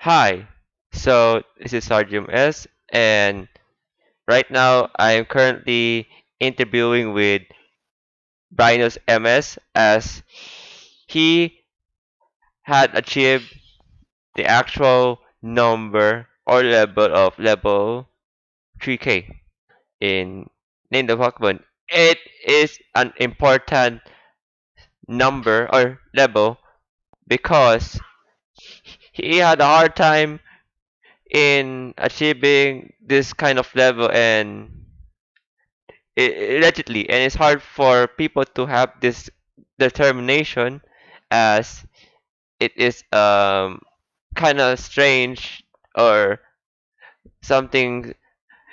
Hi, so this is Sergeant S, and right now I am currently interviewing with BrinusMS as he had achieved the actual number or level of level 3K in Name the Pokemon. It is an important number or level because he had a hard time in achieving this kind of level and allegedly, and it's hard for people to have this determination as it is kind of strange or something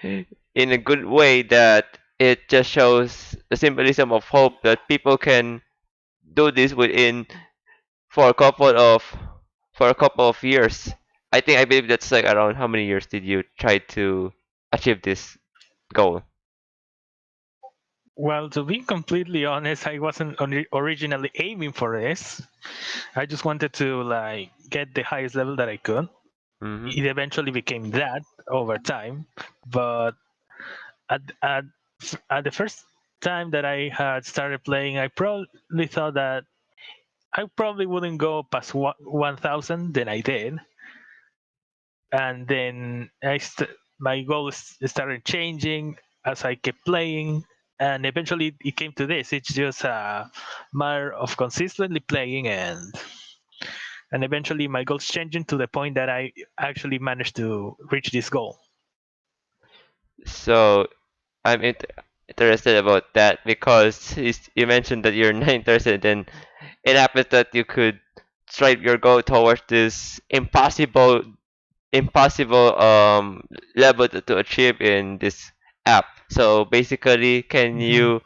in a good way that it just shows the symbolism of hope that people can do this within for a couple of for a couple of years. I believe that's like around how many years did you try to achieve this goal? Well, to be completely honest, I wasn't originally aiming for this. I just wanted to get the highest level that I could. Mm-hmm. It eventually became that over time, but at at at the first time that I had started playing, I probably thought that I probably wouldn't go past 1,000. Then I did, and then my goals started changing as I kept playing, and eventually it came to this. It's just a matter of consistently playing, and eventually my goals changing to the point that I actually managed to reach this goal. So I'm interested about that because you mentioned that you're not interested, and it happens that you could strive your goal towards this impossible level to achieve in this app. So basically, can Mhm. you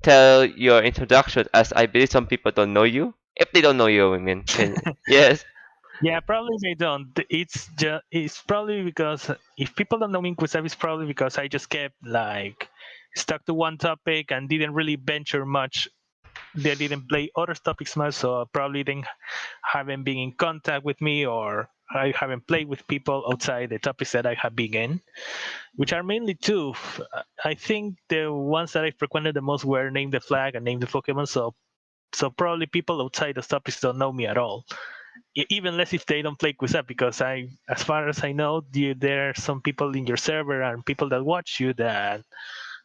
tell your introduction, as I believe some people don't know you? If they don't know you, I mean, can yes. Yeah, probably they don't. It's probably because if people don't know me in Quizup, it's probably because I just kept stuck to one topic and didn't really venture much. They didn't play other topics much, so probably didn't haven't been in contact with me, or I haven't played with people outside the topics that I have been in, which are mainly two. I think the ones that I frequented the most were Name the Flag and Name the Pokemon. So probably people outside those topics don't know me at all. Even less if they don't play Quizup, because as far as I know, there are some people in your server and people that watch you that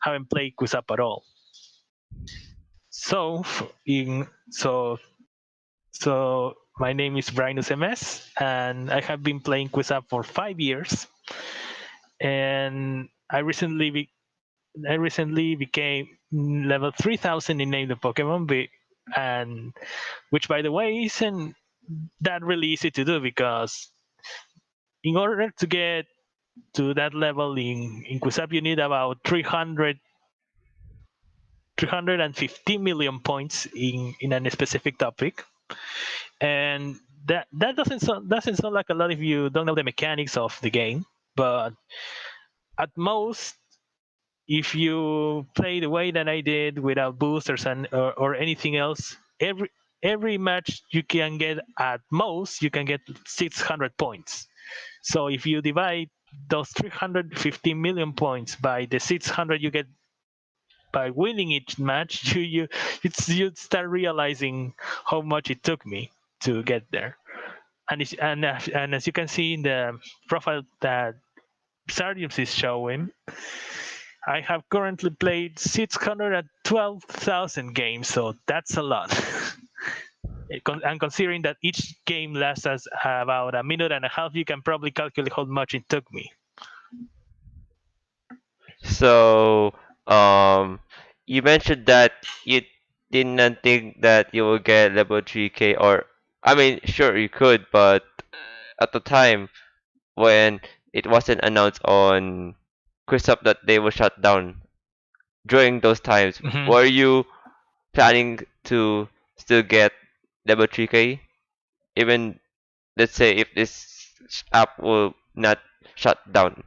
haven't played Quizup at all. So in so my name is BrinusMS, and I have been playing Quizup for 5 years. And I recently became level 3,000 in Name the Pokemon, and which, by the way, isn't that really easy to do, because in order to get to that level in Quizup, you need about 350 million points in a specific topic. And that doesn't sound like a lot if you don't know the mechanics of the game. But at most, if you play the way that I did without boosters or anything else, every match you can get, at most you can get 600 points. So if you divide those 350 million points by the 600 you get by winning each match, you start realizing how much it took me to get there. And as you can see in the profile that Sardius is showing, I have currently played 612,000 games, so that's a lot. And considering that each game lasts us about a minute and a half, you can probably calculate how much it took me. So, um, you mentioned that you didn't think that you will get level 3K, or I mean, sure you could, but at the time when it wasn't announced on Quizup that they will shut down during those times, Mhm. were you planning to still get level 3K, even let's say if this app will not shut down?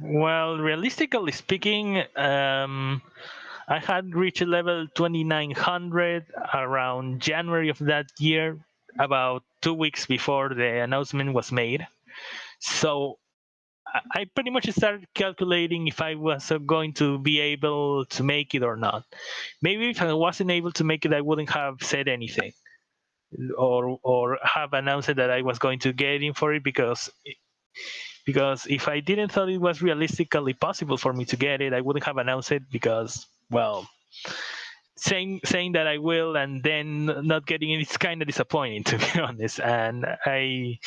Well, realistically speaking, I had reached level 2,900 around January of that year. about 2 weeks before the announcement was made. So I pretty much started calculating if I was going to be able to make it or not. Maybe if I wasn't able to make it, I wouldn't have said anything or have announced that I was going to get in for it because if I didn't thought it was realistically possible for me to get it, I wouldn't have announced it because well, saying that I will and then not getting it is kind of disappointing to be honest. And I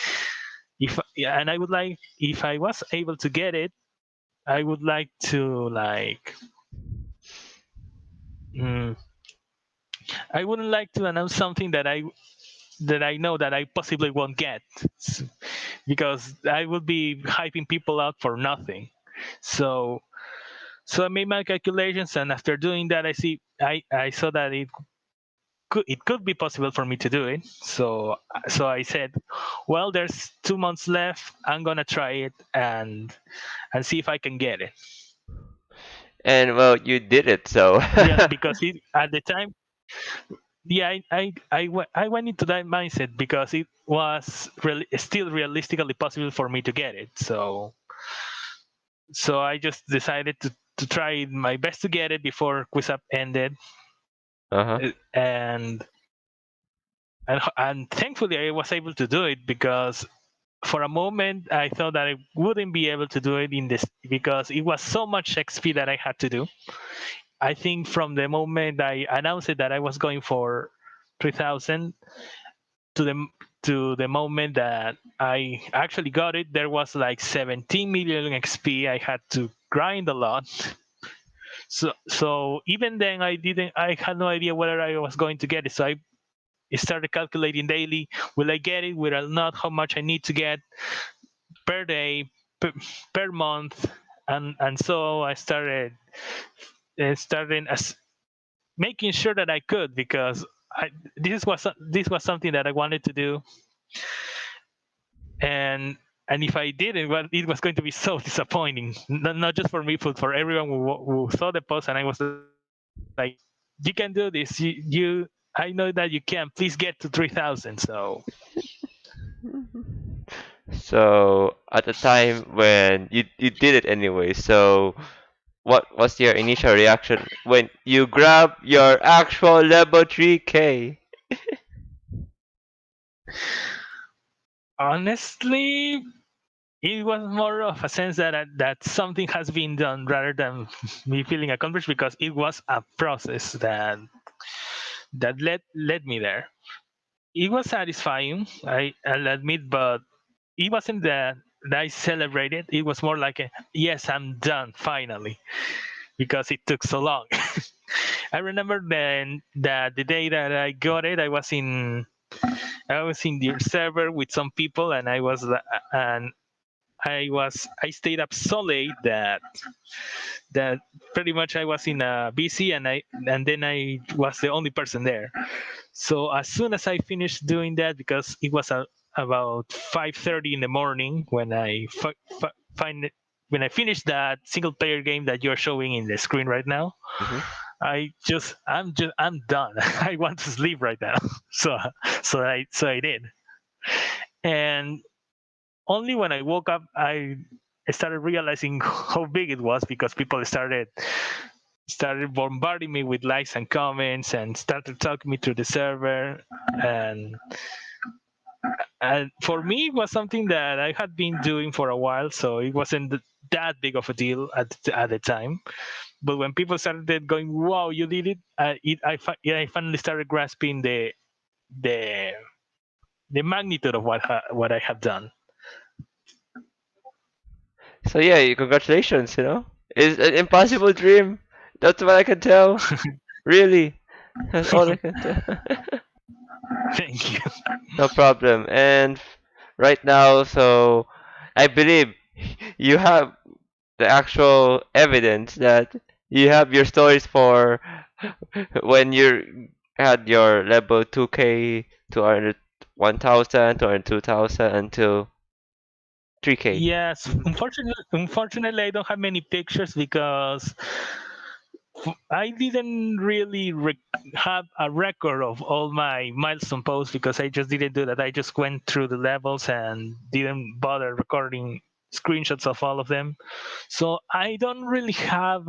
would like if I was able to get it, I would like to mm, I wouldn't like to announce something that I know that I possibly won't get because I would be hyping people out for nothing. So so I made my calculations, and after doing that, I saw that it could be possible for me to do it. So I said, well, there's 2 months left. I'm gonna try it and see if I can get it. And well, you did it. So Yes, because at the time, yeah, I went into that mindset because it was still realistically possible for me to get it. So I just decided to try my best to get it before Quizup ended, uh-huh. and and thankfully I was able to do it because for a moment I thought that I wouldn't be able to do it in this because it was so much XP that I had to do. I think from the moment I announced it that I was going for 3,000 to the moment that I actually got it, there was like 17 million XP. I had to grind a lot. So even then I had no idea whether I was going to get it. So I started calculating daily, will I get it, will I not, how much I need to get per day, per month, and so I started as making sure that I could because this was something that I wanted to do, and if I didn't, well, it was going to be so disappointing. Not just for me, but for everyone who saw the post. And I was like, "You can do this. I know that you can. Please get to 3,000." So So at the time when you did it anyway, so what was your initial reaction when you grab your actual level 3K? honestly, it was more of a sense that something has been done rather than me feeling accomplished because it was a process that led me there. It was satisfying, I'll admit, but it wasn't that I celebrated. It was more like a yes, I'm done finally because it took so long. I remember then that the day that I got it, I was in the server with some people, and I stayed up so late that pretty much I was in a BC, and then I was the only person there. So as soon as I finished doing that, because it was about 5:30 in the morning when find it, when I finished that single player game that you're showing in the screen right now, Hmm. I'm done. I want to sleep right now. So so I did, and only when I woke up I started realizing how big it was because people started bombarding me with likes and comments and started talking me through the server, and for me it was something that I had been doing for a while, so it wasn't that big of a deal at the time. But when people started going, wow, you did it, I finally started grasping the the magnitude of what I have done. So yeah, congratulations, It's an impossible dream. That's what I can tell. Really. That's all I can tell. Thank you. No problem. And right now, so I believe you have the actual evidence that you have your stories for when you had your level 2K to earn 1,000 to earn 2,000 until 3K. Yes, unfortunately I don't have many pictures because I didn't really have a record of all my milestone posts because I just didn't do that. I just went through the levels and didn't bother recording screenshots of all of them. So I don't really have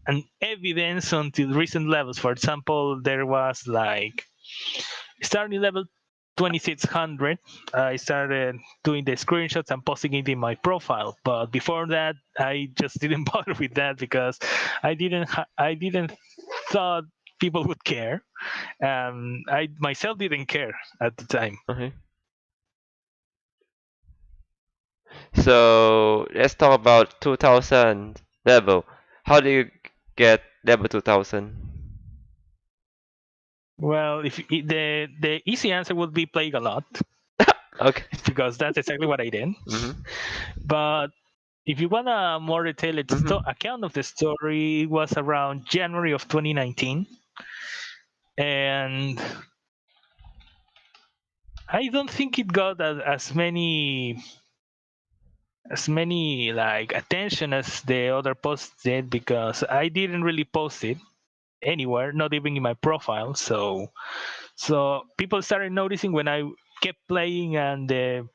an evidence until recent levels. For example, there was like starting level 2600, I started doing the screenshots and posting it in my profile. But before that, I just didn't bother with that because I didn't thought people would care. I myself didn't care at the time. Okay. So let's talk about 2000 level. How do you get level 2000? Well, if the easy answer would be playing a lot Okay. because that's exactly what I did. Mhm. But if you want a more detailed Mhm. account of the story, it was around January of 2019, and I don't think it got as many like attention as the other posts did because I didn't really post it anywhere, not even in my profile. So people started noticing when I kept playing and the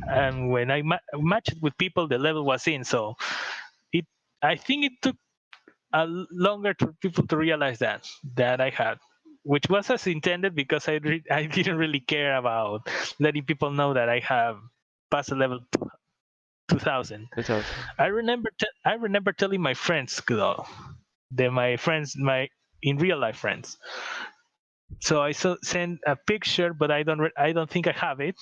and when I matched with people, the level was in. So it I think it took longer for people to realize that I had, which was as intended because I didn't really care about letting people know that I have passed the level 2000. 2000. I remember telling my friends though, my friends, my in real life friends. So I sent a picture, but I don't think I have it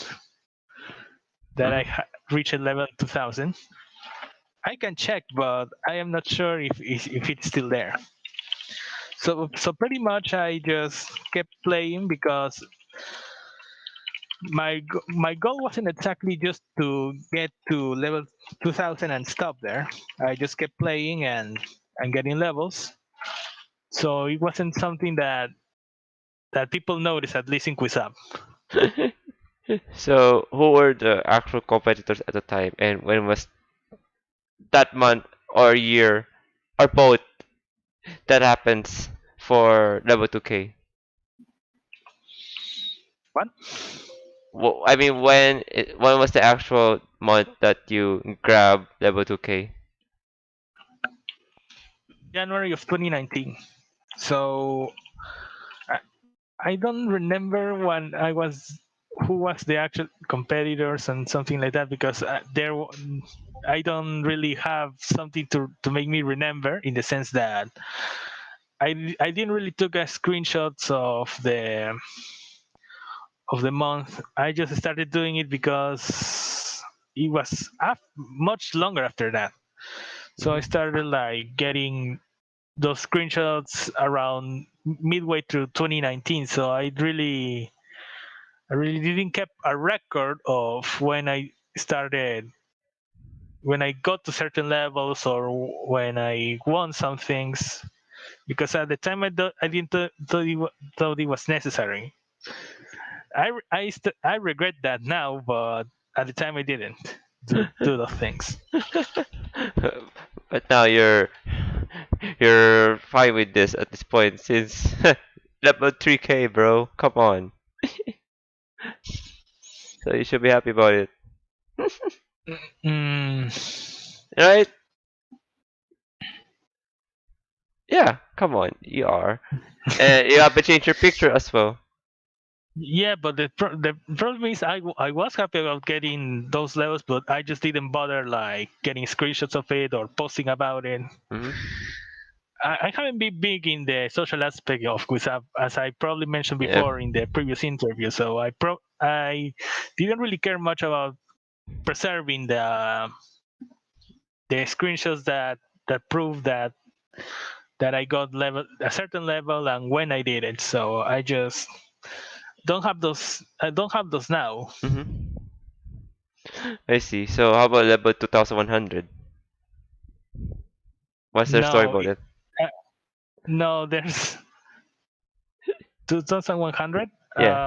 that I Mhm. reached level 2000. I can check, but I am not sure if it's still there. So pretty much I just kept playing because my goal wasn't exactly just to get to level 2000 and stop there. I just kept playing and getting levels. So it wasn't something that people noticed, at least in Quizup. So who were the actual competitors at the time, and when was that month or year or both that happens for level 2K? What? I mean, when was the actual month that you grab level 2K? January of 2019. So I, I don't remember when I was who was the actual competitors and something like that because I don't really have something to make me remember in the sense that I didn't really took a screenshots of the month. I just started doing it because it was much longer after that. So I Mhm. started like getting those screenshots around midway through 2019. So I really didn't keep a record of when I got to certain levels or when I won some things because at the time I didn't thought it was necessary. I regret that now, but at the time I didn't do those things. But now you're fine with this at this point since level 3K, bro. Come on. So you should be happy about it. Mm, Right? Yeah, come on. You are. And you have to change your picture as well. yeah, but the problem is I was happy about getting those levels, but I just didn't bother like getting screenshots of it or posting about it. Hmm. I haven't been big in the social aspect of Quizup, as I probably mentioned Yeah. before in the previous interview. So I didn't really care much about preserving the screenshots that prove that I got level a certain level and when I did it. So I just don't have those. I don't have those now. Hmm. I see. So how about level 2100? What's their story No, about it? uh, no. There's 2100. Yeah.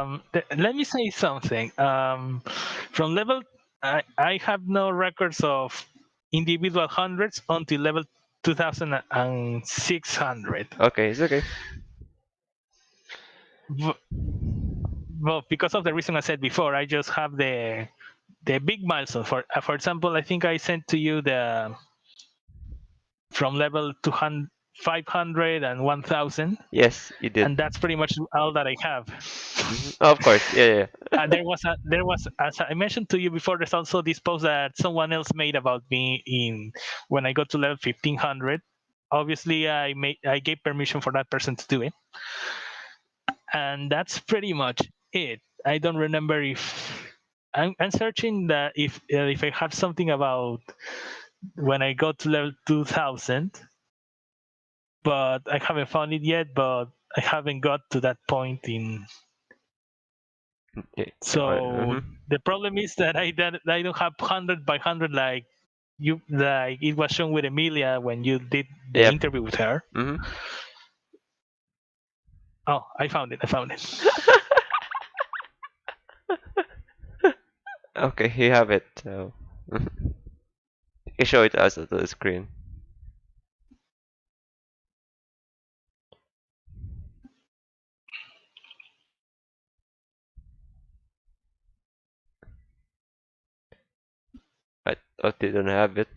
Let me say something. From level, I have no records of individual hundreds until level 2,600. Okay, it's okay. Well, because of the reason I said before, I just have the big milestone. For example, I think I sent to you the from level 200, 500 and 1,000, Yes, you did. and that's pretty much all that I have. Oh, of course, yeah, There was as I mentioned to you before. There's also this post that someone else made about me in when I got to level 1,500. Obviously, I gave permission for that person to do it, and that's pretty much it. I don't remember if I'm searching that if I have something about when I got to level 2,000, but I haven't found it yet. But I haven't got to that point in. yeah. So the problem is that I don't have 100 by 100 like it was shown with Emilia when you did the Yep. interview with her. Mm-hmm. Oh, I found it. I found it. Okay, you have it. So you can show it to us at the screen. I thought you don't have it.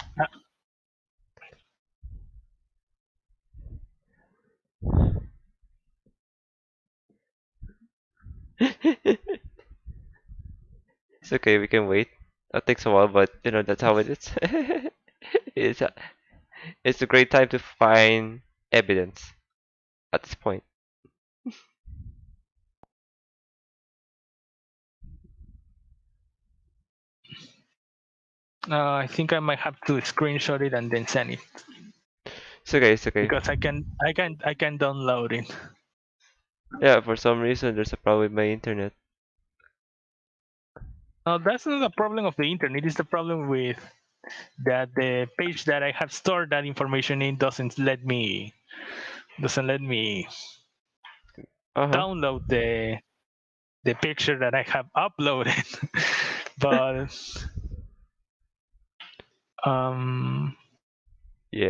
It's okay, we can wait. That takes a while, but that's how it is. it's a, it's a great time to find evidence at this point. I think I might have to screenshot it and then send it It's okay, it's okay. because I can download it. Yeah, for some reason there's a problem with my internet. No, that's not the problem of the internet. It's the problem with that the page that I have stored that information in doesn't let me Uh-huh. download the picture that I have uploaded. But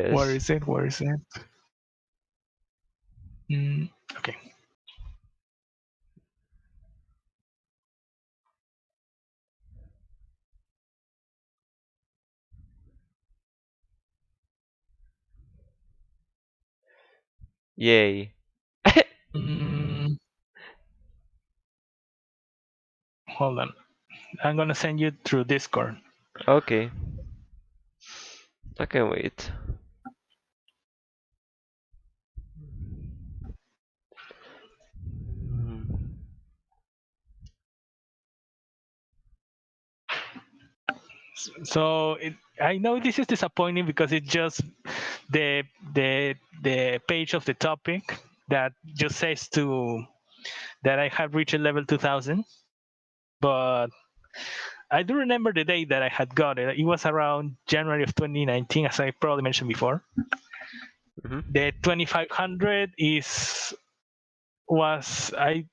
where Yes. is it? Where is it? Okay. Yay. Mm, hold on. I'm gonna send you through Discord. Okay. I can wait. Hmm. So I know this is disappointing because it's just the the page of the topic that just says that I have reached level 2,000. But I do remember the day that I had got it. It was around January of 2019, as I probably mentioned before. Hmm. The 2,500 was I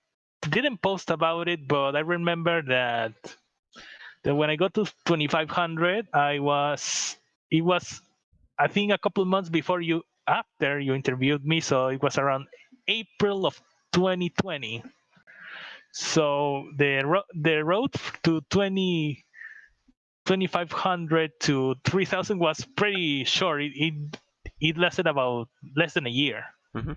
didn't post about it, but I remember that when I got to 2,500, it was I think a couple of months before after you interviewed me, so it was around April of 2020. So the road to 2,500 to 3,000 was pretty short. It lasted about less than a year. Hmm.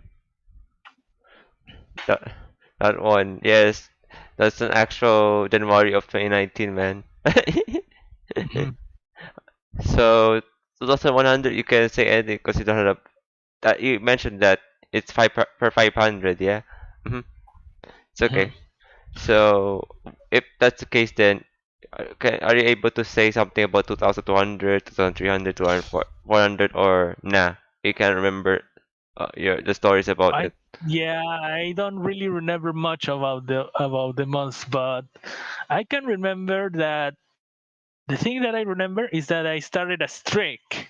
That, that one, yes. That's an actual January of 2019, man. Mhm. So 2100, you can say anything because you don't have that. You mentioned that it's five per 500, yeah. Hmm. It's Mhm. okay. So if that's the case, then are you able to say something about 2200, 2300, 400, or nah? You can't remember the stories about I it. Yeah, I don't really remember much about the months, but I can remember that the thing that I remember is that I started a streak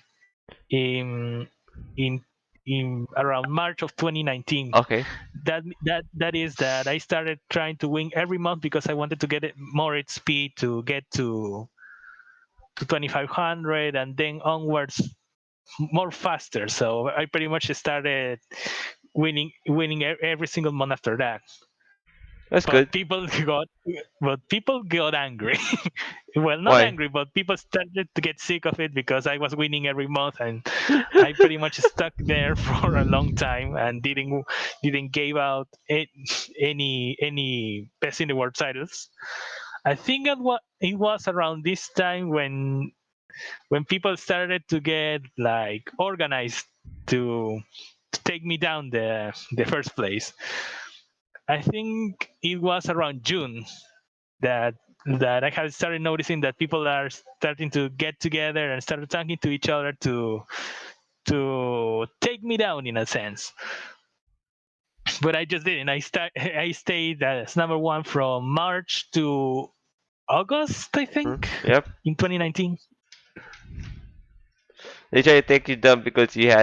in in in around March of 2019. Okay. That is that I started trying to win every month because I wanted to get more XP to get to 2,500 and then onwards. more faster. So I pretty much started winning every single month after that. That's But good. people got angry. Well, not Why? angry, but people started to get sick of it because I was winning every month, and I pretty much stuck there for a long time and didn't give out any best in the world titles. I think it was around this time when people started to get like organized to take me down the first place. I think it was around June that that I had started noticing that people are starting to get together and started talking to each other to take me down in a sense. But I just didn't. I stayed as number one from March to August, I think, Yep. in 2019. They try to take you down because you're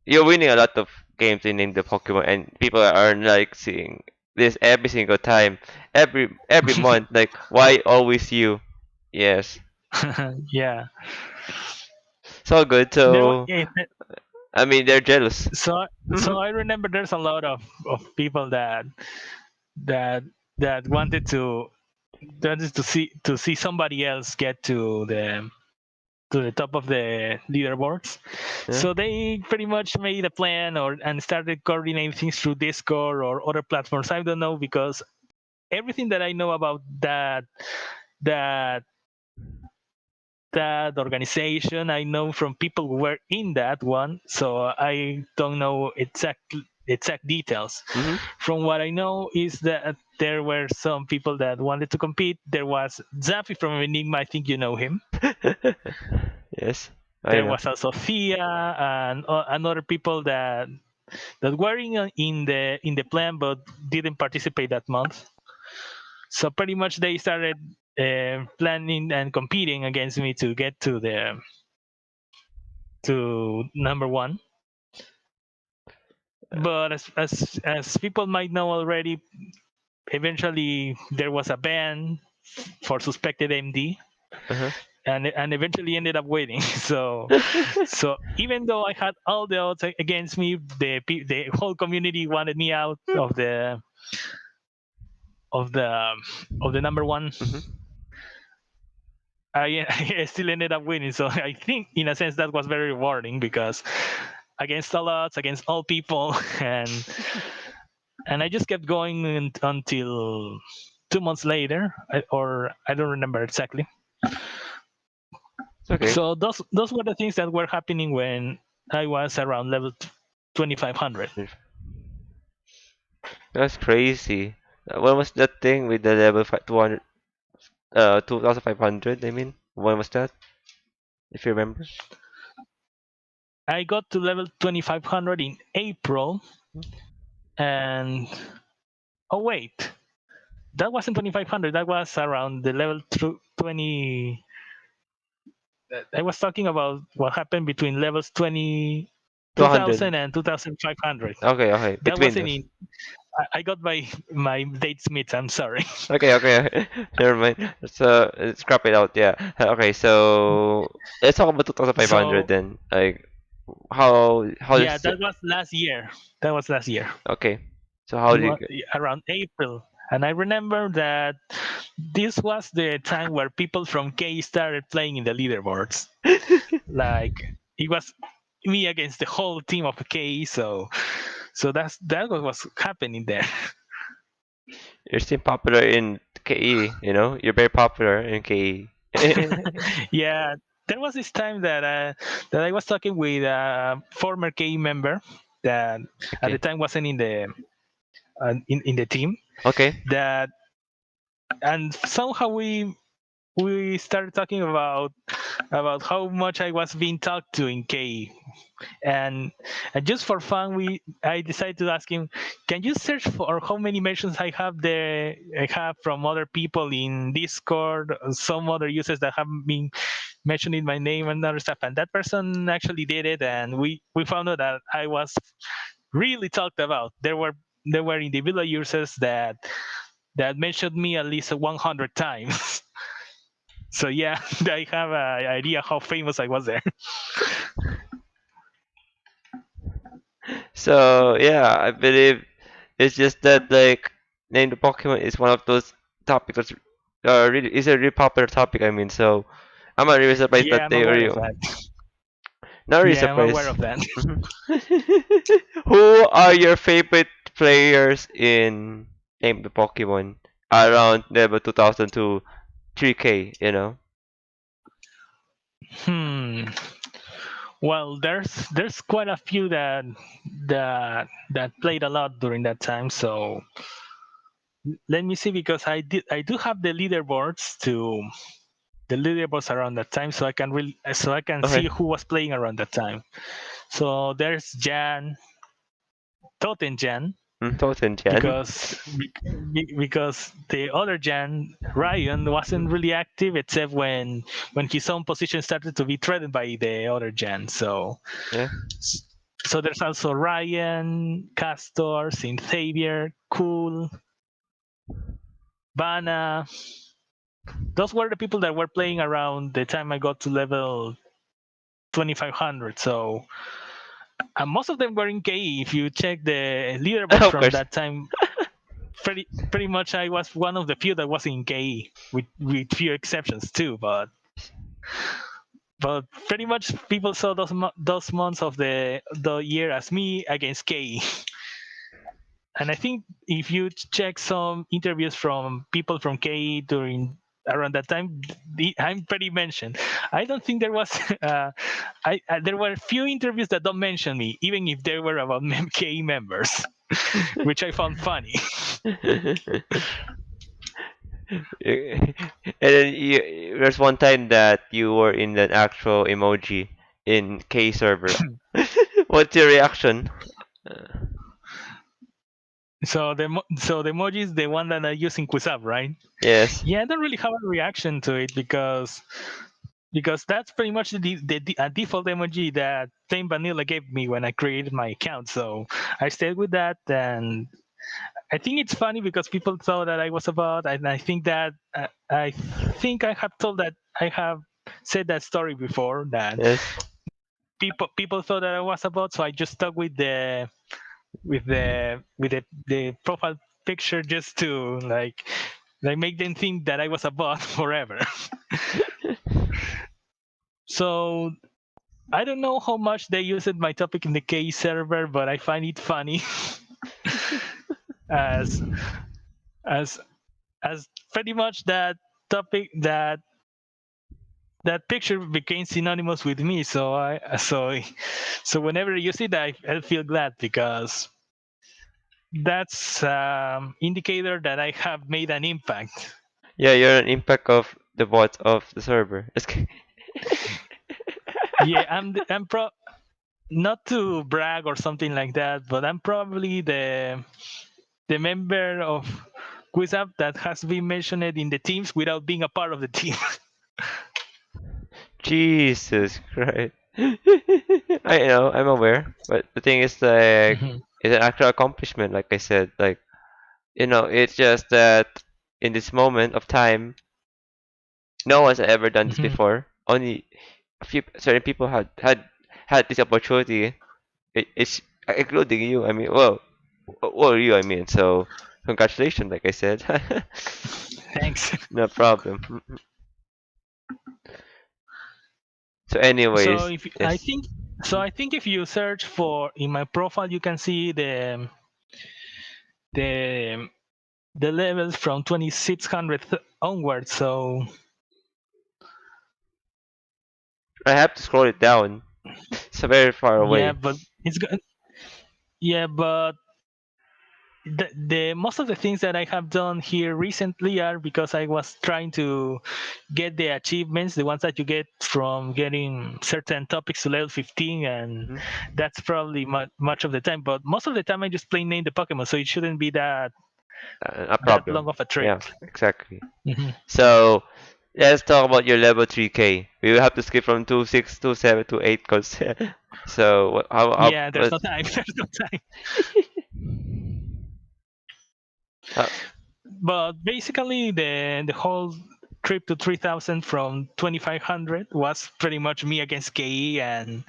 winning a lot of games in the Pokemon, and people are like seeing this every single time, every month. Like, why always you? Yes, Yeah. it's all good. There were, So yeah, I mean, they're jealous. so I remember there's a lot of people that that wanted to see somebody else get to the top of the leaderboards. Yeah. So they pretty much made a plan or and started coordinating things through Discord or other platforms. I don't know because everything that I know about that that organization I know from people who were in that one. So I don't know exact details. Mhm. From what I know is that there were some people that wanted to compete. There was Zappy from Enigma. I think you know him. Yes, I There know. was also Thea and other people that were in the plan but didn't participate that month. So pretty much they started planning and competing against me to get to number one. But as people might know already, eventually there was a ban for suspected MD, Uh-huh. and eventually ended up winning. So even though I had all the odds against me, the whole community wanted me out of the of the number one. Mhm. I still ended up winning. So I think in a sense that was very rewarding because against all odds, against all people, and I just kept going until 2 months later, or I don't remember exactly. It's okay. So those were the things that were happening when I was around level 2500. That's crazy. When was that thing with the level 200, 2500? I mean, when was that? If you remember. I got to level 2500 in April, and oh wait, that wasn't 2500. That was around the level 20. I was talking about what happened between levels 20, 200. 2000 and 2500. Okay, okay. That Between wasn't those. in. I got my dates mixed. I'm sorry. Okay, okay. Never mind. So scrap it out. Yeah. Okay, so let's talk about 2500 So then. Like, how yeah, does that it? was last year. That was last year. Okay. So how It do you was get? around April. And I remember that this was the time where people from K started playing in the leaderboards. Like it was me against the whole team of K. So that was what's happening there. You're still popular in KE, you know? You're very popular in KE. Yeah, there was this time that I was talking with a former K member that at the Okay. time wasn't in the team Okay. that and somehow we started talking about how much I was being talked to in K, and and just for fun, we I decided to ask him, can you search for how many mentions I have from other people in Discord, some other users that have been mentioning my name and other stuff, and that person actually did it, and we found out that I was really talked about. There were individual users that mentioned me at least 100 times. So yeah, I have an idea how famous I was there. So yeah, I believe it's just that like name the Pokemon is one of those topics that's really is a really popular topic. I mean, so I'm not really surprised Yeah, that I'm they aware really of that. not really Yeah, I'm aware surprised. of that. Mhm. Who are your favorite players in name the Pokemon around level 2000 to 3K? You know. Hmm. Well, there's quite a few that played a lot during that time. So let me see, because I do have the leaderboards around that time, so I can Okay. see who was playing around that time. So there's Jan, Toten Jan, Toten Jan. because the other Jan, Ryan, wasn't really active except when his own position started to be threatened by the other Jan. Yeah. So there's also Ryan, Castor, Saint Xavier, Cool, Bana. Those were the people that were playing around the time I got to level 2500. So most of them were in KE. If you check the leaderboards Of from course. that time, pretty much I was one of the few that was in KE, with few exceptions too. But pretty much people saw those months of the year as me against KE. And I think if you check some interviews from people from KE during around that time, I'm pretty mentioned. I don't think there was. There were few interviews that don't mention me, even if they were about KE members, which I found funny. And then there's one time that you were in an actual emoji in K server. What's your reaction? Uh, So the emoji is the one that I use in Quizup, right? yes. Yeah, I don't really have a reaction to it because that's pretty much a default emoji that Plain Vanilla gave me when I created my account. So I stayed with that, and I think it's funny because people thought that I was about, and I think I have told that I have said that story before, that Yes. people thought that I was about, so I just stuck with the profile picture just to like make them think that I was a bot forever. So I don't know how much they used my topic in the K server, but I find it funny as as as pretty much that topic that picture became synonymous with me. So whenever you see that, I feel glad because that's indicator that I have made an impact. Yeah, you're an impact of the bot of the server. Yeah, I'm not to brag or something like that, but I'm probably the member of Quizup that has been mentioned in the teams without being a part of the team. Jesus Christ. I know, I'm aware, but the thing is like Mhm. it's an actual accomplishment, like I said. Like, it's just that in this moment of time, no one's ever done this Mhm. before. Only a few certain people had this opportunity. It's including you. I mean, well, you. I mean, so congratulations, like I said. Thanks. No problem. So, So anyways, if I yes. think I think if you search for in my profile, you can see the the levels from 2600 onwards. So I have to scroll it down. It's very far yeah, away. but it's good. Yeah, but the most of the things that I have done here recently are because I was trying to get the achievements, the ones that you get from getting certain topics to level 15, and Mhm. that's probably much of the time. But most of the time, I just plain name the Pokemon, so it shouldn't be A that long problem. of a trick. Yeah, exactly. Mhm. So let's talk about your level 3K. We will have to skip from 26, 27 to 8 cause so how Yeah, there's but no time. There's no time. uh, But basically, the whole. trip to 3000 from 2500 was pretty much me against KE and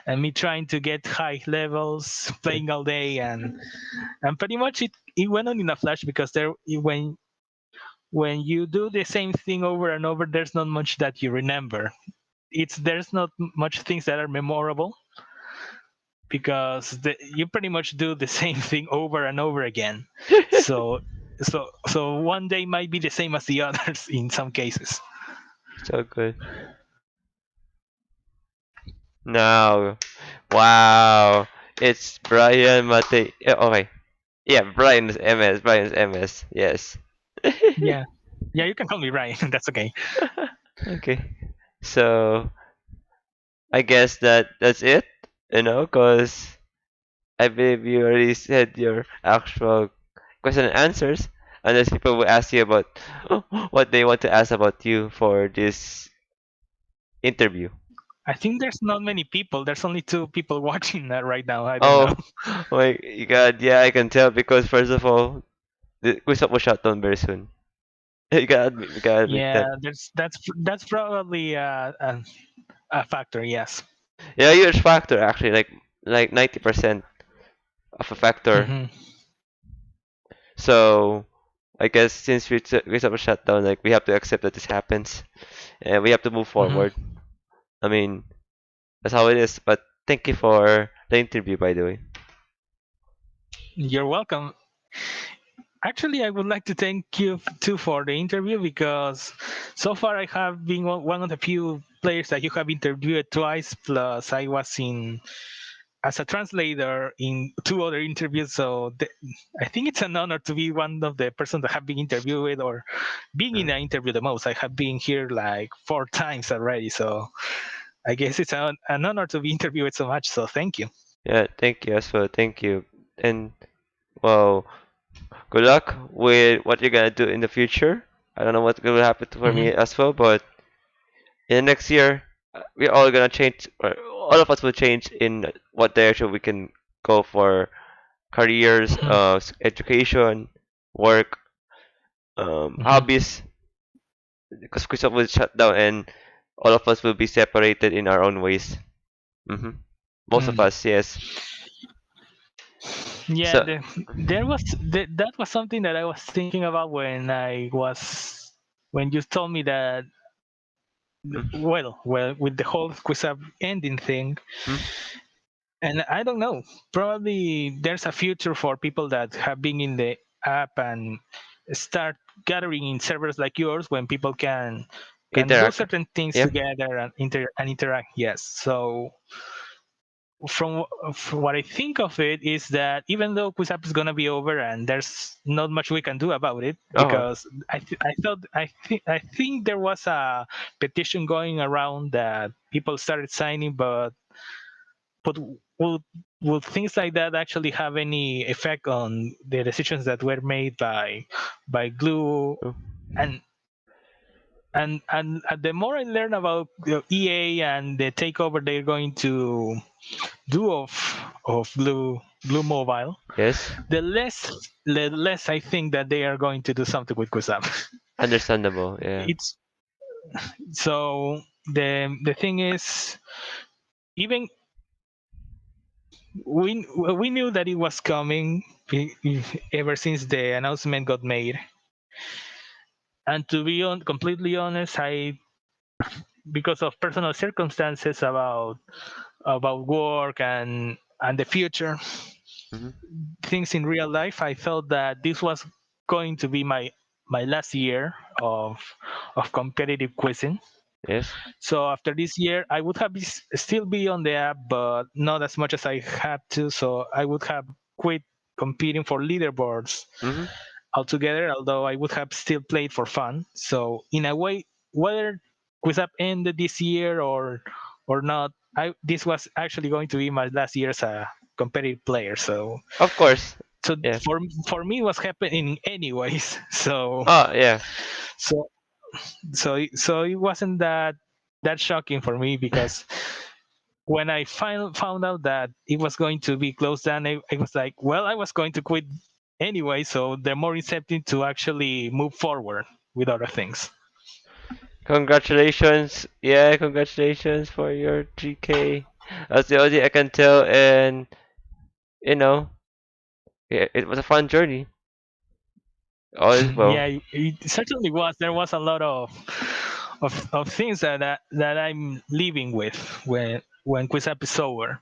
me trying to get high levels, playing all day, and pretty much it went on in a flash because there when you do the same thing over and over, there's not much that you remember. There's not much things that are memorable because you pretty much do the same thing over and over again. So one day might be the same as the others in some cases. So good. Now, wow, it's Brian Mate. Okay, yeah, Brian's MS. Brian's MS. Yes. Yeah, yeah, you can call me Ryan. That's okay. Okay. So I guess that's it. Cause I believe you already said your actual question and answers. Unless people will ask you about what they want to ask about you for this interview. I think there's not many people. There's only two people watching that right now. I don't know. Oh, my God, yeah, I can tell because first of all, the Quizup was shut down very soon. You gotta admit Yeah, that. that's probably a factor. Yes. Yeah, huge factor actually, like 90% of a factor. Hmm. So I guess since Quizup was shut down, like we have to accept that this happens and we have to move Hmm. forward. I mean, that's how it is. But thank you for the interview, by the way. You're welcome. Actually, I would like to thank you too for the interview because so far I have been one of the few players that you have interviewed twice. Plus, I was in as a translator in two other interviews. So I think it's an honor to be one of the persons that have been interviewed or being in Uh, an interview the most. I have been here like 4 times already. So I guess it's an honor to be interviewed so much. So thank you. yeah, thank you as well. Thank you. And well, good luck with what you're gonna do in the future. I don't know what will happen for me Hmm. as well, but in the next year, we're all gonna change, or all of us will change in what direction we can go for careers, Hmm. education, work, Hmm. hobbies, because Christoph will shut down and all of us will be separated in our own ways. hmm Most of Mm. us, yes. Yeah, So, that was something that I was thinking about when you told me that mm well with the whole Quizup ending thing, mm, and I don't know, probably there's a future for people that have been in the app and start gathering in servers like yours when people can do interact. certain things Yep. together and interact. Yes, so from what I think of it is that even though QuizApp is gonna be over and there's not much we can do about it Oh, because I think there was a petition going around that people started signing, but will will things like that actually have any effect on the decisions that were made by Glue oh, and and the more I learn about EA and the takeover they're going to do of Blue Mobile, yes. the less I think that they are going to do something with Kusam. Understandable. Yeah. It's so the thing is even we knew that it was coming ever since the announcement got made. And to be completely honest, I because of personal circumstances about work and the future, hmm things in real life, I felt that this was going to be my last year of competitive quizzing. Yes. So after this year, I would have still be on the app, but not as much as I had to. So I would have quit competing for leaderboards hmm altogether. Although I would have still played for fun. So in a way, whether QuizUp ended this year or not, this was actually going to be my last year as a competitive player. Of course. So Yeah. for me, it was happening anyways. Oh, yeah. So so it wasn't that shocking for me because when I found out that it was going to be closed down, I was like, well, I was going to quit anyway. So they're more incentive to actually move forward with other things. Congratulations. Yeah, congratulations for your 3K. That's the only I can tell, and you know, yeah, it was a fun journey. All is well. Yeah, it certainly was. There was a lot of things that I'm living with when Quizup is over.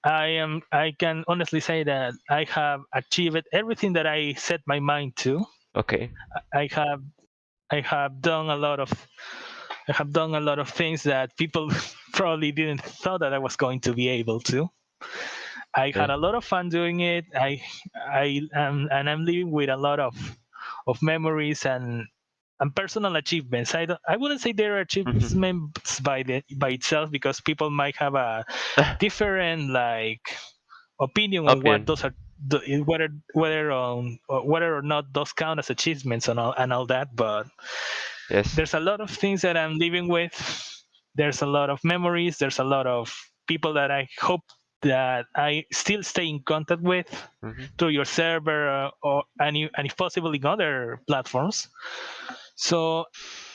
I can honestly say that I have achieved everything that I set my mind to. Okay. I have I have done a lot of I have done a lot of things that people probably didn't thought that I was going to be able to. I Yeah. had a lot of fun doing it. I am and I'm living with a lot of memories and personal achievements. I wouldn't say they're Mhm. achievements by itself because people might have a different like opinion on what those Opinion. are whether or not those count as achievements and all that. But Yes. there's a lot of things that I'm living with. There's a lot of memories. There's a lot of people that I hope that I still stay in contact with Hmm. through your server and if possible in other platforms. So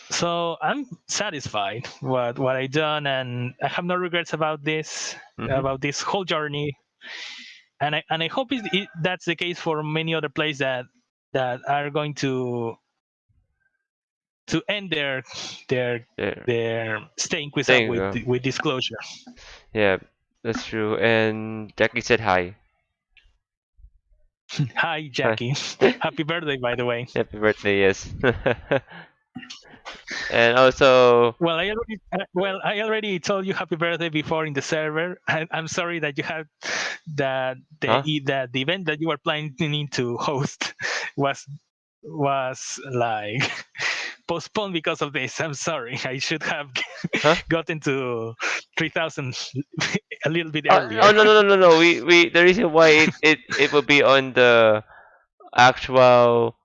so I'm satisfied what I done, and I have no regrets Hmm. about this whole journey. And I hope that's the case for many other players that are going to end their There. their staying quiz up There you go. with disclosure. Yeah, that's true. And Jackie said hi. Hi, Hi. Jackie. Happy birthday, by the way. Happy birthday, yes. And also, Well, I already told you happy birthday before in the server. I'm sorry that you had that huh? the event that you were planning to host was was like postponed because of this. I'm sorry. I should have Huh? gotten to 3,000 a little bit Oh earlier. no no no no no. We the reason why it will be on the actual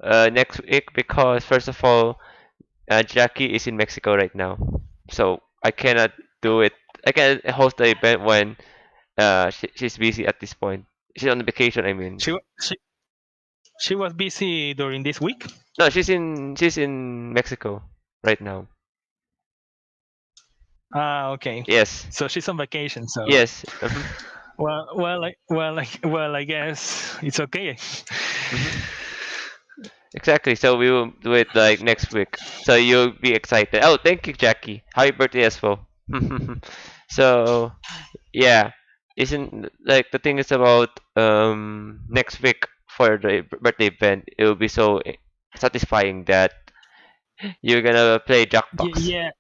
next week because first of all, Jackie is in Mexico right now, so I cannot do it. I can host the event when she's busy at this point. She's on vacation, I mean. She, she she was busy during this week. No, she's in Mexico right now. Ah, okay. Yes. So she's on vacation. So Yes. Uh-huh. I guess it's okay. Hmm. Exactly. So we will do it like next week. So you'll be excited. Oh, thank you, Jackie. Happy birthday as well. So yeah, isn't like the thing is about next week for the birthday event. It will be so satisfying that you're gonna play Jackbox. Yeah,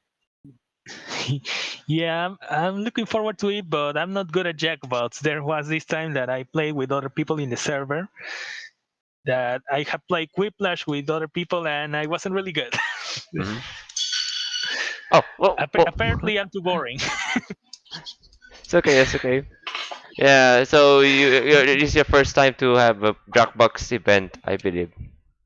yeah. I'm looking forward to it, but I'm not good at jackpots. There was this time that I played with other people in the server that I have played Quiplash with other people, and I wasn't really good. Hmm. Oh well. Apparently, I'm too boring. It's okay. It's okay. Yeah. So this is your first time to have a Jackbox event, I believe.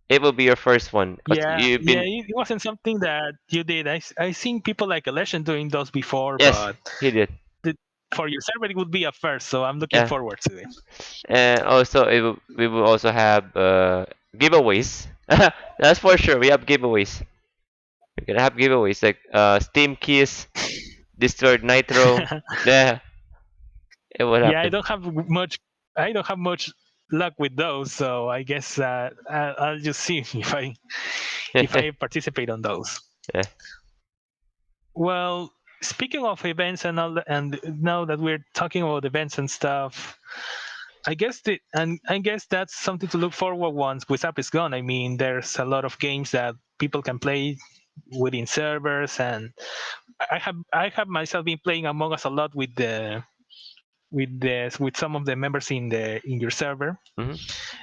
It will be your first one because Yeah, you've yeah. been. It wasn't something that you did. I seen people like Election doing those before, Yes, but he did. the, for your server it would be a first. So I'm looking Yeah. forward to it. And also we will also have giveaways. That's for sure. We have giveaways. We're gonna have giveaways like Steam keys, destroyed Nitro. Yeah, it will Yeah, happen. I don't have much luck with those, so I guess I'll just see if I participate on those. Yeah. Well, speaking of events and all, and now that we're talking about events and stuff, I guess that's something to look forward once WhatsApp is gone. I mean, there's a lot of games that people can play within servers, and I have myself been playing Among Us a lot with some of the members in your server, Hmm.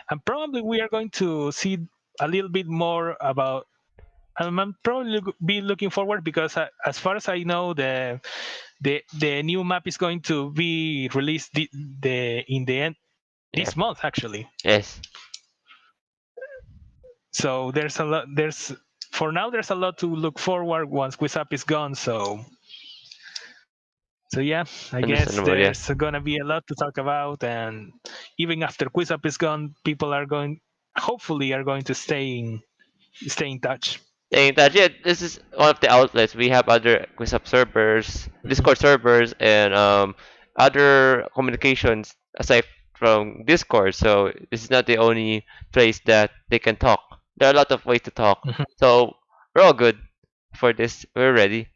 and probably we are going to see a little bit more about. I'm probably be looking forward because as far as I know, the new map is going to be released in the end Yeah. this month actually. Yes. So there's a lot. For now there's a lot to look forward once Quizup is gone. So yeah, I guess Understandable. Yeah. there's gonna be a lot to talk about, and even after Quizup is gone, people are going, hopefully, are going to stay in touch. saying that yeah, this is one of the outlets. We have other Quizup servers, Mhm. Discord servers, and other communications aside from Discord. So this is not the only place that they can talk. There are a lot of ways to talk. Mhm. So we're all good for this. We're ready.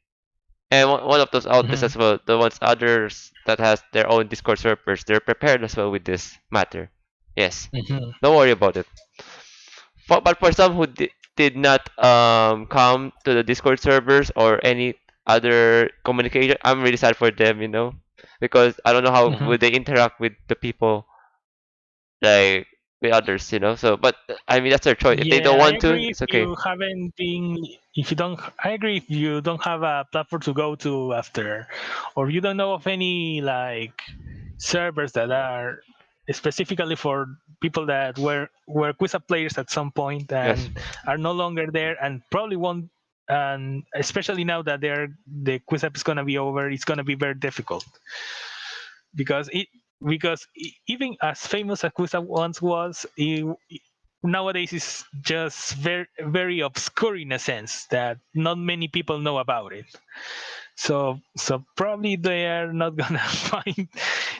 And one of those outlets Mhm. as well, the ones others that has their own Discord servers, they're prepared as well with this matter. Yes, Mhm. don't worry about it. But for some who did not come to the Discord servers or any other communication, I'm really sad for them, because I don't know how Mhm. would they interact with the people like with others, So, but I mean that's their choice. If they don't Yeah, I want to, agree. If it's okay. you haven't been, if you don't, I agree. If you don't have a platform to go to after, or you don't know of any like servers that are specifically for people that were Quizup players at some point Yes. and are no longer there and probably won't. And especially now that the Quizup is gonna be over, it's gonna be very difficult because even as famous as Quizup once was, nowadays is just very obscure in a sense that not many people know about it. So probably they are not gonna find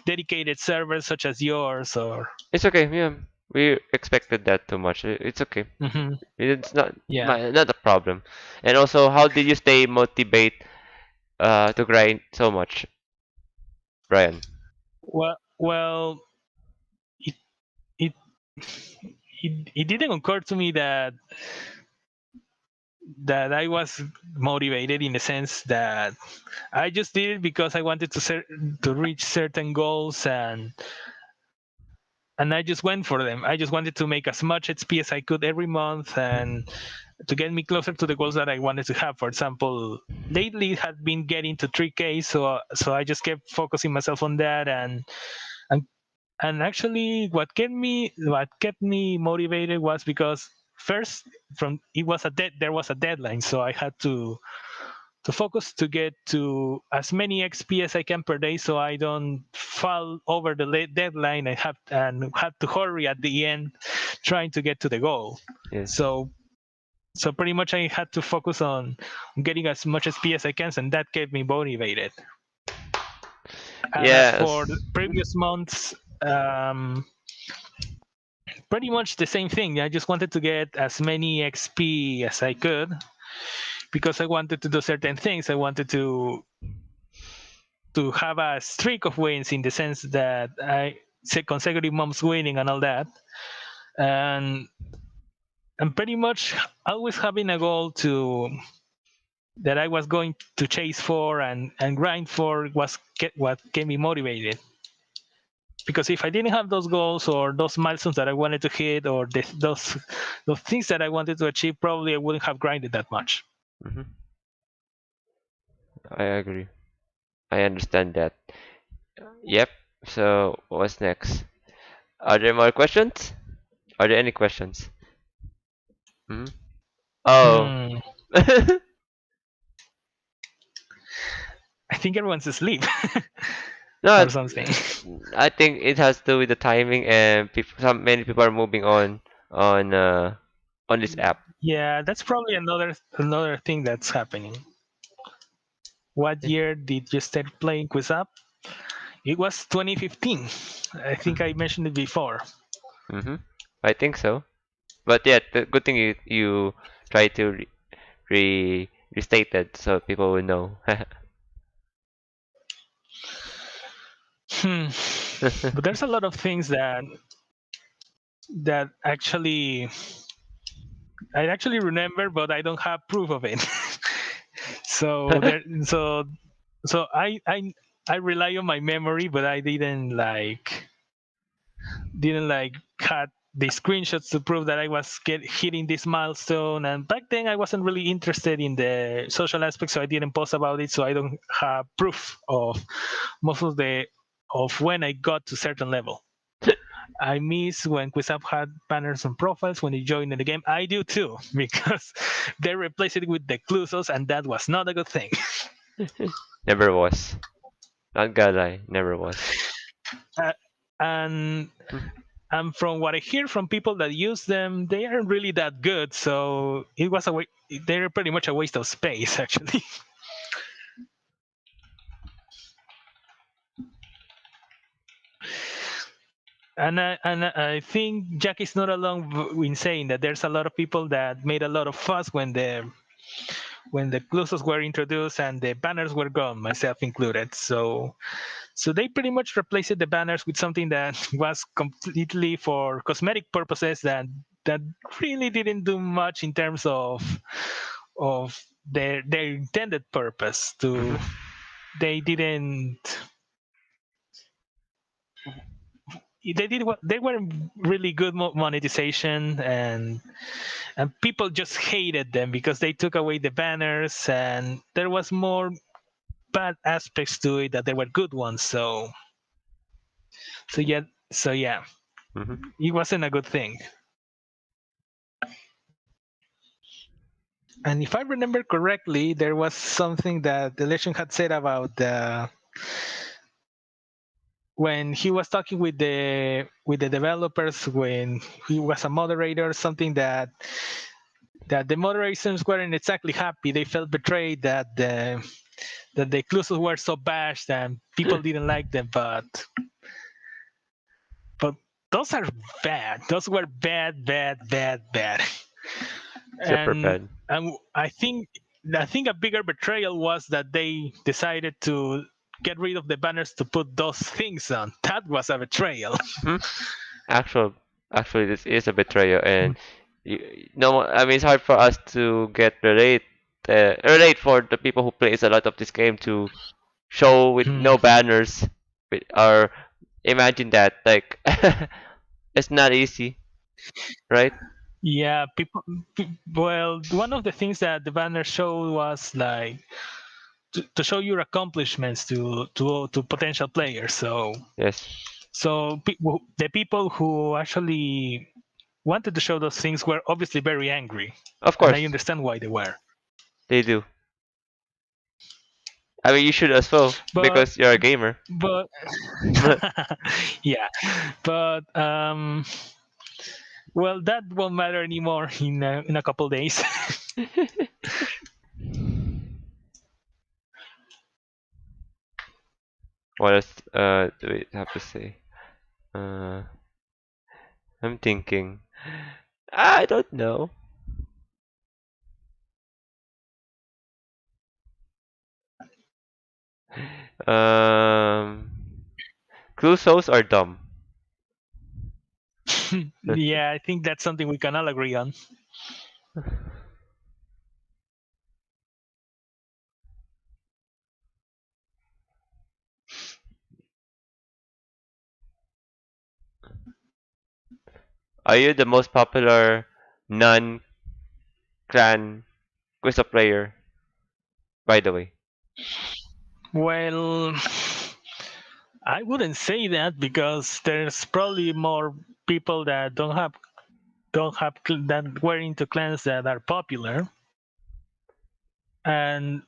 dedicated servers such as yours or It's okay. Yeah, we expected that too much. It's okay. Mhm. It's not Yeah. not a problem. And also, how did you stay motivated to grind so much, Brian? Well, it it it didn't occur to me that I was motivated in the sense that I just did it because I wanted to reach certain goals and I just went for them. I just wanted to make as much XP as I could every month and to get me closer to the goals that I wanted to have. For example, lately it had been getting to 3K, so I just kept focusing myself on that and and actually what kept me motivated was because first from it was a there was a deadline, so I had to focus to get to as many XP as I can per day, so I don't fall over the late deadline. I have to hurry at the end, trying to get to the goal. Yes. So so pretty much I had to focus on getting as much XP as I can, and that kept me motivated. And as for the Yes. previous months, pretty much the same thing. I just wanted to get as many XP as I could because I wanted to do certain things. I wanted to have a streak of wins in the sense that I say consecutive months winning and all that, and pretty much always having a goal to that I was going to chase for and grind for was what kept me motivated. Because if I didn't have those goals or those milestones that I wanted to hit or those things that I wanted to achieve, probably I wouldn't have grinded that much. Hmm. I agree. I understand that. Yep. So what's next? Are there more questions? Are there any questions? Hmm. Oh. Hmm. I think everyone's asleep No, or something. I think it has to do with the timing and many people are moving on on this app. Yeah, that's probably another thing that's happening. What year did you start playing Quizup? It was 2015. I think I mentioned it before. Mm-hmm. I think so. But yeah, the good thing you try to restate it so people will know. Hmm. But there's a lot of things that I actually remember, but I don't have proof of it. so there, so so I rely on my memory, but I didn't like cut the screenshots to prove that I was hitting this milestone. And back then, I wasn't really interested in the social aspect, so I didn't post about it. So I don't have proof of most of when I got to certain level. I miss when Quizup had banners and profiles when you joined in the game. I do too, because they replaced it with the Clusos, and that was not a good thing. Never was. Not gonna lie, never was. Uh, and Hmm. And from what I hear from people that use them, they aren't really that good. So it was they're pretty much a waste of space, actually. And I think Jack is not alone in saying that there's a lot of people that made a lot of fuss when the closets were introduced and the banners were gone, myself included. So they pretty much replaced the banners with something that was completely for cosmetic purposes that really didn't do much in terms of their intended purpose. To Mhm. they didn't they did what they weren't really good monetization, and people just hated them because they took away the banners, and there was more bad aspects to it that there were good ones. So yeah, so yeah, Mhm. it wasn't a good thing. And if I remember correctly, there was something that the legend had said about when he was talking with the developers when he was a moderator, something that the moderators weren't exactly happy. They felt betrayed that the exclusives were so bashed and people didn't like them, but those are bad. Those were bad, bad, bad, bad. Super and bad. and I think a bigger betrayal was that they decided to get rid of the banners to put those things on. That was a betrayal. Mhm. Actual, Actually, this is a betrayal, and no, I mean it's hard for us to relate for the people who plays a lot of this game to show with Hmm. no banners, or imagine that like it's not easy, right? Yeah, well, one of the things that the banner showed was like to show your accomplishments to potential players. Yes, The people who actually wanted to show those things were obviously very angry, of and I course understand why they were. they do. I mean, you should as well But because you're a gamer. but yeah, but well, that won't matter anymore in a couple days. What else do we have to say? Uh, I'm thinking. I don't know. Um, Crusoes are dumb. Yeah, I think that's something we can all agree on. Are you the most popular non-clan Quizup player, by the way? Well, I wouldn't say that because there's probably more people that that were into clans that are popular, and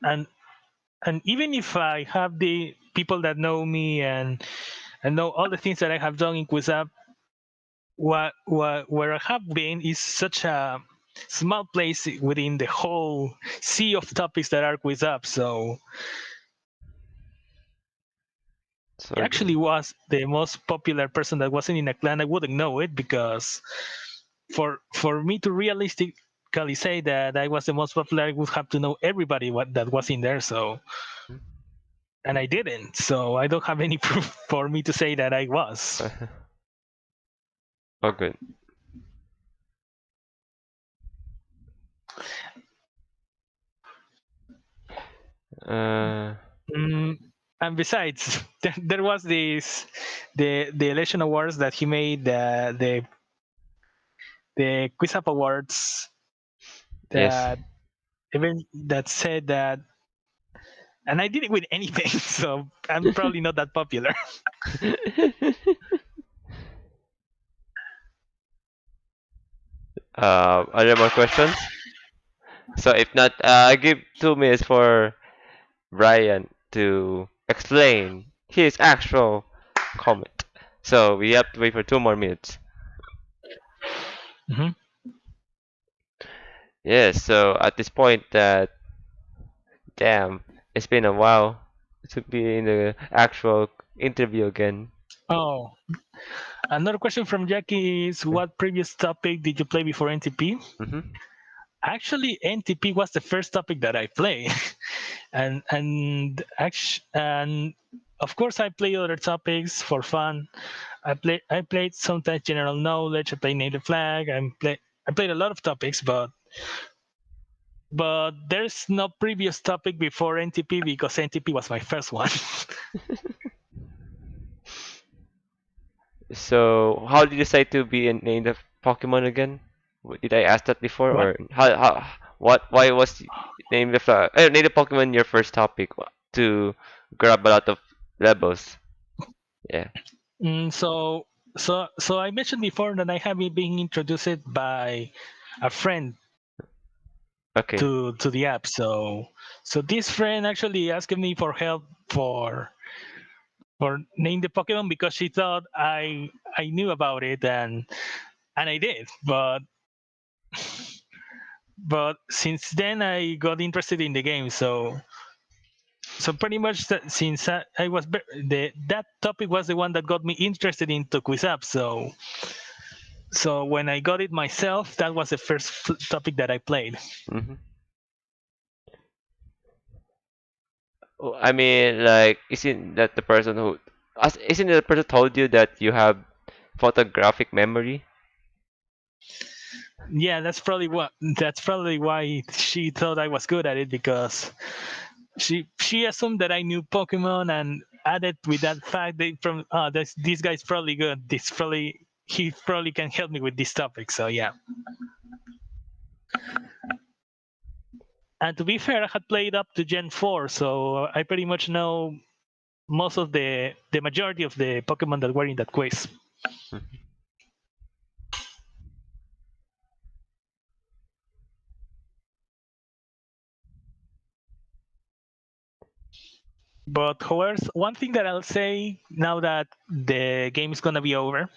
even if I have the people that know me and know all the things that I have done in Quizup, where I have been is such a small place within the whole sea of topics that are Quizup. So So he actually was the most popular person that wasn't in a clan. I wouldn't know it because for me to realistically say that I was the most popular, I would have to know everybody that was in there. So, and I didn't. So I don't have any proof for me to say that I was. oh, good. Uh, Mm, and besides, there was the election awards that he made, the Quiz Up Awards yes. that even that said that, and I did it with anything, so I'm probably not that popular. Are there more questions? So if not, I give 2 minutes for Brian to explain his actual comment. So we have to wait for 2 more minutes. Hmm. Yeah, so at this point that damn, it's been a while to be in the actual interview again. Oh, another question from Jackie is, what previous topic did you play before NTP? Mm-hmm. Actually, NTP was the first topic that I played, and of course I play other topics for fun. I played sometimes general knowledge. I played native flag. I played a lot of topics, but there's no previous topic before NTP because NTP was my first one. So how did you decide to be in native Pokemon again? Did I ask that before, What? or how what why was native Pokemon your first topic to grab a lot of levels? Yeah. So I mentioned before that I have been being introduced by a friend Okay. to the app. So this friend actually asked me for help for name the Pokemon because she thought I knew about it, and I did. But since then I got interested in the game. So pretty much since I was that topic was the one that got me interested into Quizup. So when I got it myself, that was the first topic that I played. Mm-hmm. I mean, like, isn't it the person told you that you have photographic memory? Yeah, that's probably why she thought I was good at it, because she assumed that I knew Pokemon and added with that fact that from this guy's probably good. This probably he probably can help me with this topic. So yeah. And to be fair, I had played up to Gen 4, so I pretty much know most of the majority of the Pokemon that were in that quiz. Mhm. But however, one thing that I'll say now that the game is gonna be over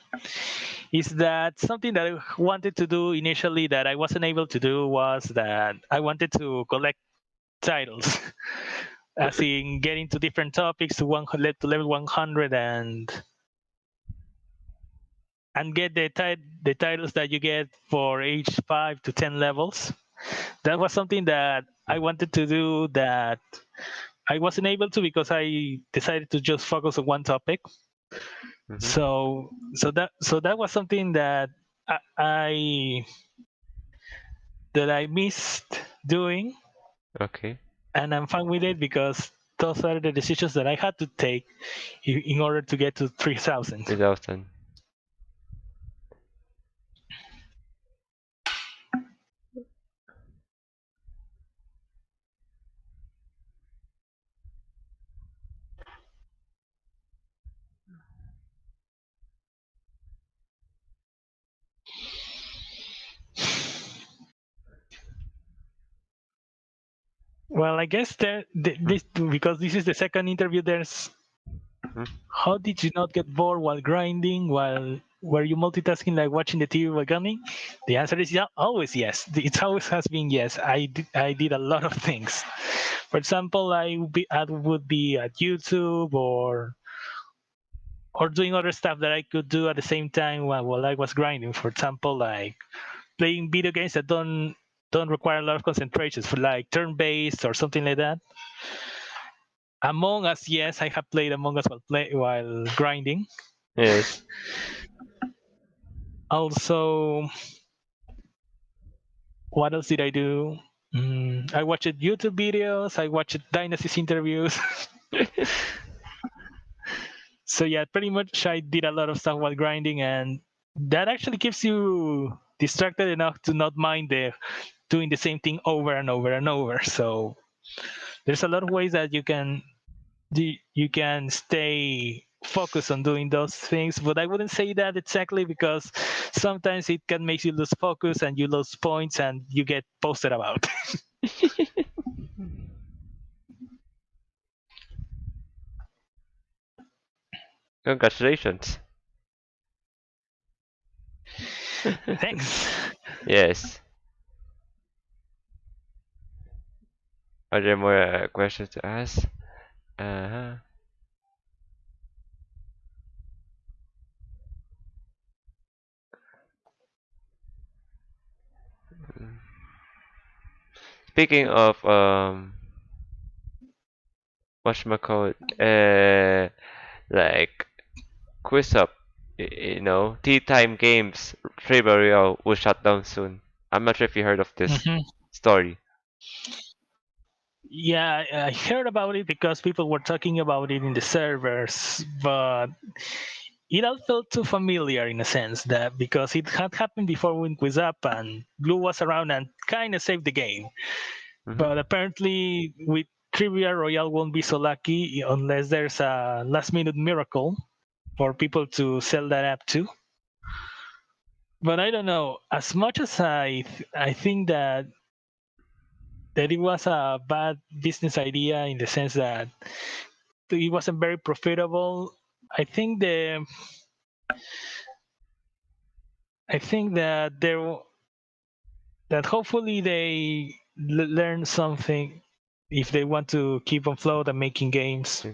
is that something that I wanted to do initially that I wasn't able to do was that I wanted to collect titles, as in getting to different topics to to level 100 and get the titles that you get for age 5 to 10 levels. That was something that I wanted to do that I wasn't able to because I decided to just focus on one topic. Mhm. So that was something that I, I that I missed doing, Okay. and I'm fine with it because those are the decisions that I had to take in order to get to 3,000. 2000. Well, I guess Hmm? this, because this is the second interview. There's, Hmm? how did you not get bored while grinding? While were you multitasking like watching the TV while grinding? The answer is yeah, always yes. It always has been yes. I did a lot of things. For example, I would be at YouTube or doing other stuff that I could do at the same time while I was grinding. For example, like playing video games that don't require a lot of concentration, for like turn-based or something like that. Among Us, yes, I have played Among Us while grinding. Yes. Also, what else did I do? I watched YouTube videos. I watched Dynasty's interviews. So yeah, pretty much I did a lot of stuff while grinding, and that actually keeps you distracted enough to not mind the doing the same thing over and over and over. So there's a lot of ways that you can stay focused on doing those things, but I wouldn't say that exactly, because sometimes it can make you lose focus and you lose points and you get posted about. Congratulations. Thanks. Yes. Are there more questions to ask? Uh-huh. Speaking of whatchamacallit, like Quizup, tea time games, Royale will shut down soon. I'm not sure if you heard of this Hmm. story. Yeah, I heard about it because people were talking about it in the servers, but it all felt too familiar in a sense that because it had happened before with Quizup and Blue was around and kind of saved the game. Hmm. But apparently, with Trivia, Royale won't be so lucky unless there's a last minute miracle for people to sell that app to. But I don't know. As much as I think that it was a bad business idea in the sense that it wasn't very profitable. I think the I think that there that hopefully they learn something if they want to keep on float and making games.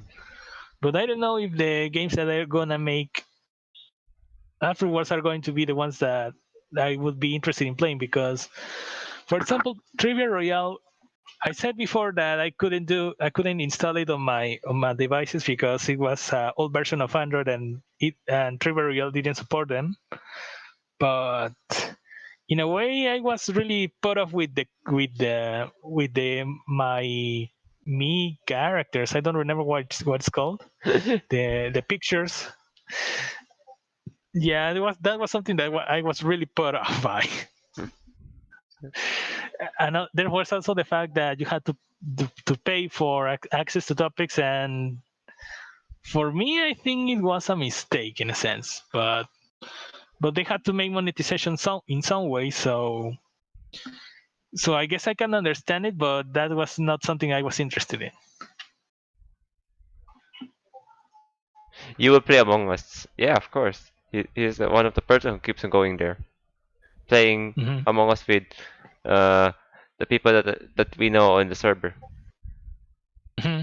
But I don't know if the games that they're gonna make afterwards are going to be the ones that I would be interested in playing because, for example, Trivia Royale. I said before that I couldn't install it on my devices because it was an old version of Android and Trivia Royale didn't support them. But in a way, I was really put off with the my me characters. I don't remember what it's called. The pictures. Yeah, that was something that I was really put off by. And there was also the fact that you had to pay for access to topics, and for me, I think it was a mistake in a sense. But they had to make monetization in some way, so I guess I can understand it, but that was not something I was interested in. You will play Among Us. Yeah, of course. He's one of the person who keeps on going there, playing Hmm. Among Us with uh, the people that we know on the server. Hmm.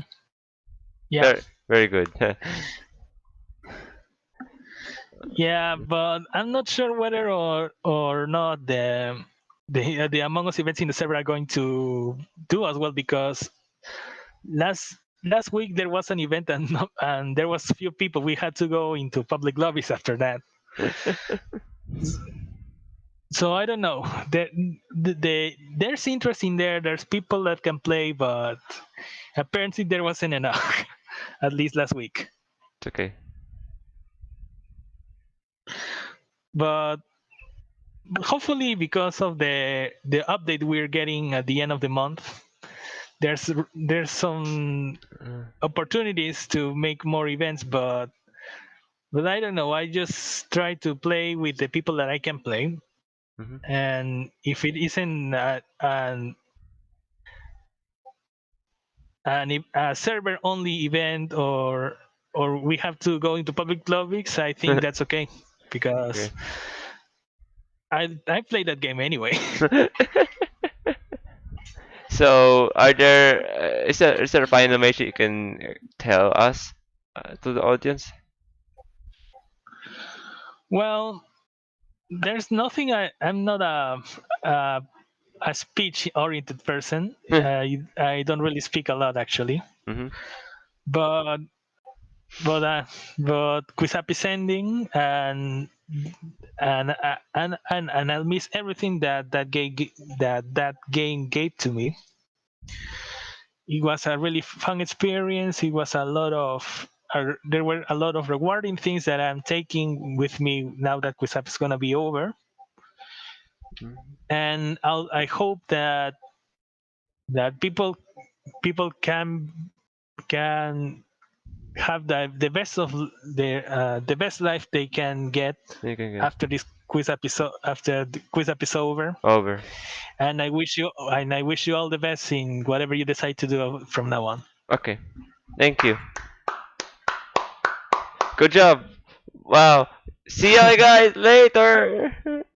Yeah, Very very good. yeah, but I'm not sure whether or not the Among Us events in the server are going to do as well because last week there was an event and and there was few people. We had to go into public lobbies after that. So I don't know. There's interest in there. There's people that can play, but apparently there wasn't enough. At least last week. It's okay. But hopefully, because of the update we're getting at the end of the month, there's some Uh, opportunities to make more events. But I don't know. I just try to play with the people that I can play, mhm. and if it isn't a server only event or we have to go into public lobbies, I think that's okay because Okay. I play that game anyway. So, is there a final message you can tell us to the audience? Well, there's nothing. I'm not a, a speech oriented person. I don't really speak a lot actually, Hmm. but but uh, but Quizup is ending and I'll miss everything that game gave to me. It was a really fun experience. It was a lot of there were a lot of rewarding things that I'm taking with me now that Quizup is gonna be over, and I hope that people can have the best of the best life they can get You can get after this quiz episode after the quiz episode over. over. And I wish you all the best in whatever you decide to do from now on. Okay. Thank you. Good job. Wow. See you guys later.